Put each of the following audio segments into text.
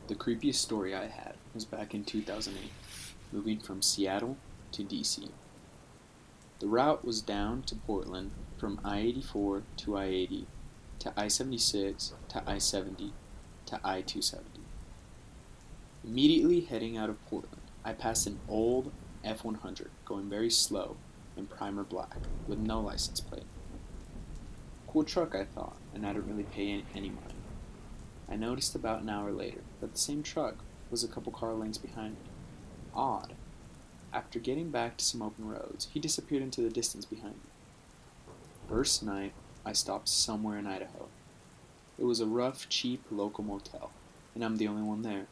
The creepiest story I had was back in 2008, moving from Seattle to DC. The route was down to Portland from I-84 to I-80 to I-76 to I-70 to I-270. Immediately heading out of Portland, I passed an old F-100 going very slow in primer black with no license plate. Cool truck, I thought, and I didn't really pay any mind. I noticed about an hour later that the same truck was a couple car lengths behind me. Odd. After getting back to some open roads, he disappeared into the distance behind me. First night, I stopped somewhere in Idaho. It was a rough, cheap local motel, and I'm the only one there.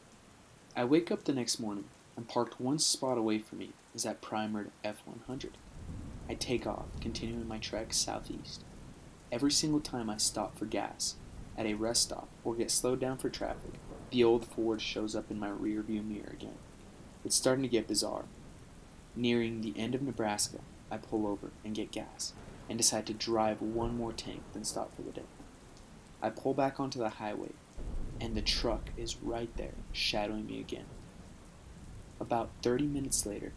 I wake up the next morning, and parked one spot away from me is that primered F-100. I take off, continuing my trek southeast. Every single time I stop for gas, at a rest stop, or get slowed down for traffic, the old Ford shows up in my rearview mirror again. It's starting to get bizarre. Nearing the end of Nebraska, I pull over and get gas, and decide to drive one more tank, then stop for the day. I pull back onto the highway, and the truck is right there, shadowing me again. About 30 minutes later,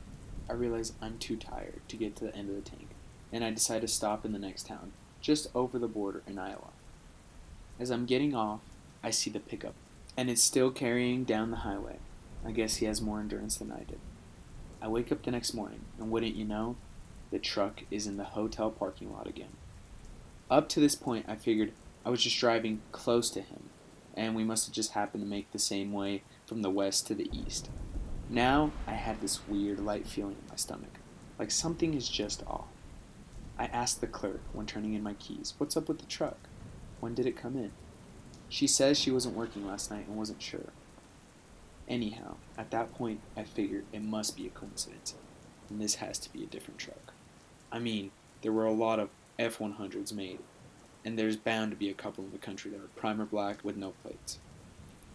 I realize I'm too tired to get to the end of the tank, and I decide to stop in the next town, just over the border in Iowa. As I'm getting off, I see the pickup, and it's still carrying down the highway. I guess he has more endurance than I did. I wake up the next morning, and wouldn't you know, the truck is in the hotel parking lot again. Up to this point, I figured I was just driving close to him, and we must have just happened to make the same way from the west to the east. Now, I had this weird light feeling in my stomach, like something is just off. I asked the clerk when turning in my keys, "What's up with the truck? When did it come in?" She says she wasn't working last night and wasn't sure. Anyhow, at that point, I figured it must be a coincidence, and this has to be a different truck. I mean, there were a lot of F-100s made, and there's bound to be a couple in the country that are primer black with no plates.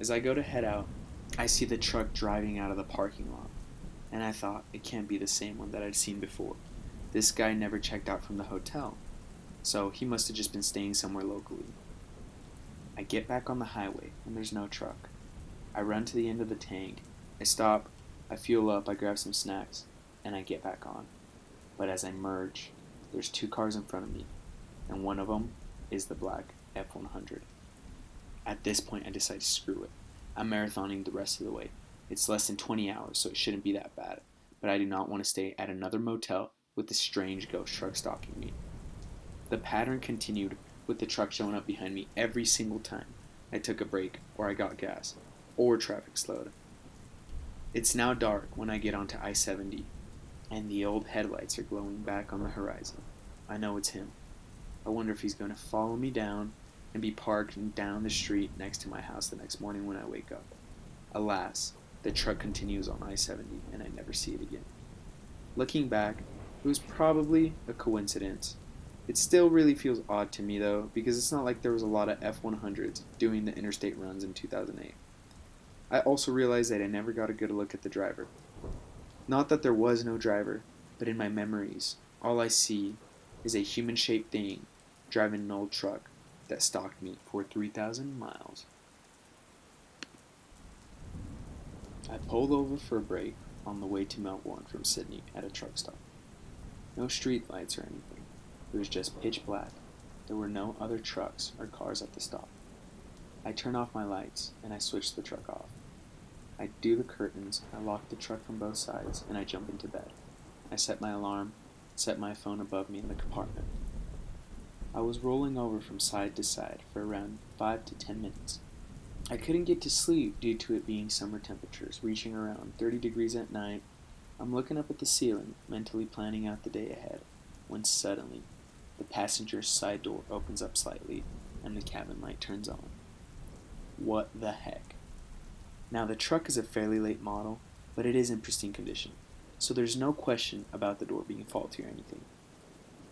As I go to head out, I see the truck driving out of the parking lot, and I thought it can't be the same one that I'd seen before. This guy never checked out from the hotel, so he must have just been staying somewhere locally. I get back on the highway, and there's no truck. I run to the end of the tank. I stop, I fuel up, I grab some snacks, and I get back on. But as I merge, there's two cars in front of me, and one of them is the black F-100. At this point, I decide to screw it. I'm marathoning the rest of the way. It's less than 20 hours, so it shouldn't be that bad, but I do not want to stay at another motel with this strange ghost truck stalking me. The pattern continued, with the truck showing up behind me every single time I took a break, or I got gas, or traffic slowed. It's now dark when I get onto I-70, and the old headlights are glowing back on the horizon. I know it's him. I wonder if he's going to follow me down and be parked down the street next to my house the next morning when I wake up. Alas, the truck continues on I-70, and I never see it again. Looking back, it was probably a coincidence. It still really feels odd to me though, because it's not like there was a lot of F-100s doing the interstate runs in 2008. I also realized that I never got a good look at the driver. Not that there was no driver, but in my memories, all I see is a human-shaped thing driving an old truck that stalked me for 3,000 miles. I pulled over for a break on the way to Melbourne from Sydney at a truck stop. No street lights or anything. It was just pitch black. There were no other trucks or cars at the stop. I turn off my lights, and I switch the truck off. I do the curtains, I lock the truck from both sides, and I jump into bed. I set my alarm, set my phone above me in the compartment. I was rolling over from side to side for around 5 to 10 minutes. I couldn't get to sleep due to it being summer temperatures, reaching around 30 degrees at night. I'm looking up at the ceiling, mentally planning out the day ahead, when suddenly, the passenger's side door opens up slightly, and the cabin light turns on. What the heck? Now, the truck is a fairly late model, but it is in pristine condition, so there's no question about the door being faulty or anything.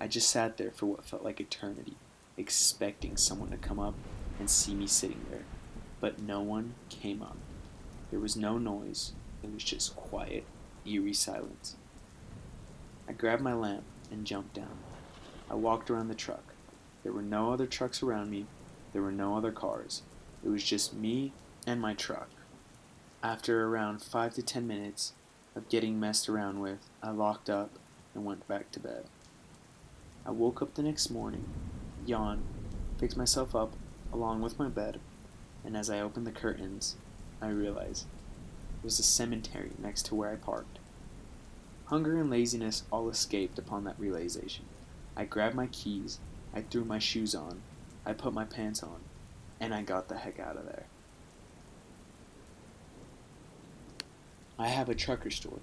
I just sat there for what felt like eternity, expecting someone to come up and see me sitting there, but no one came up. There was no noise, it was just quiet, eerie silence. I grabbed my lamp and jumped down. I walked around the truck. There were no other trucks around me, there were no other cars. It was just me and my truck. After around 5 to 10 minutes of getting messed around with, I locked up and went back to bed. I woke up the next morning, yawned, picked myself up along with my bed, and as I opened the curtains, I realized it was a cemetery next to where I parked. Hunger and laziness all escaped upon that realization. I grabbed my keys, I threw my shoes on, I put my pants on, and I got the heck out of there. I have a trucker story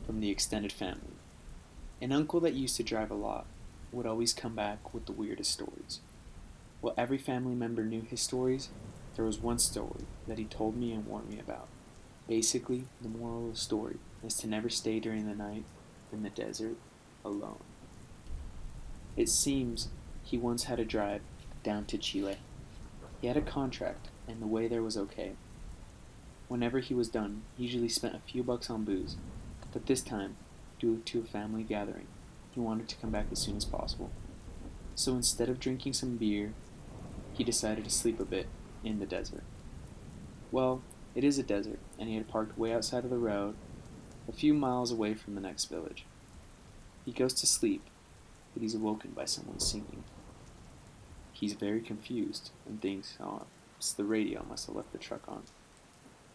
from the extended family. An uncle that used to drive a lot would always come back with the weirdest stories. While every family member knew his stories, there was one story that he told me and warned me about. Basically, the moral of the story is to never stay during the night in the desert alone. It seems he once had a drive down to Chile. He had a contract, and the way there was okay. Whenever he was done, he usually spent a few bucks on booze, but this time, due to a family gathering, he wanted to come back as soon as possible. So instead of drinking some beer, he decided to sleep a bit in the desert. Well, it is a desert, and he had parked way outside of the road, a few miles away from the next village. He goes to sleep, but he's awoken by someone singing. He's very confused and thinks, oh, it's the radio, must have left the truck on.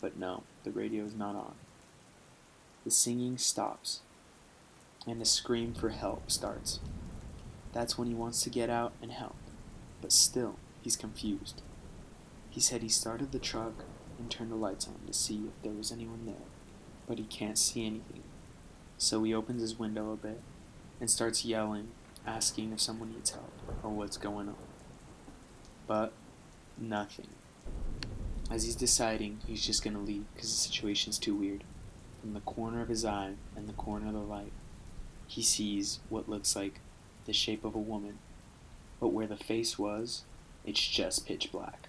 But no, the radio is not on. The singing stops, and a scream for help starts. That's when he wants to get out and help, but still, he's confused. He said he started the truck and turned the lights on to see if there was anyone there, but he can't see anything. So he opens his window a bit and starts yelling, asking if someone needs help or what's going on. But nothing. As he's deciding, he's just gonna leave because the situation's too weird. From the corner of his eye and the corner of the light, he sees what looks like the shape of a woman, but where the face was, it's just pitch black.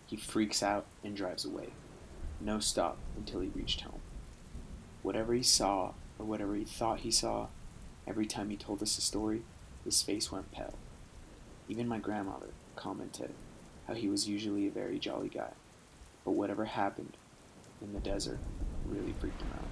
He freaks out and drives away. No stop until he reached home. Whatever he saw, or whatever he thought he saw, every time he told us a story, his face went pale. Even my grandmother commented how he was usually a very jolly guy, but whatever happened in the desert really freaked him out.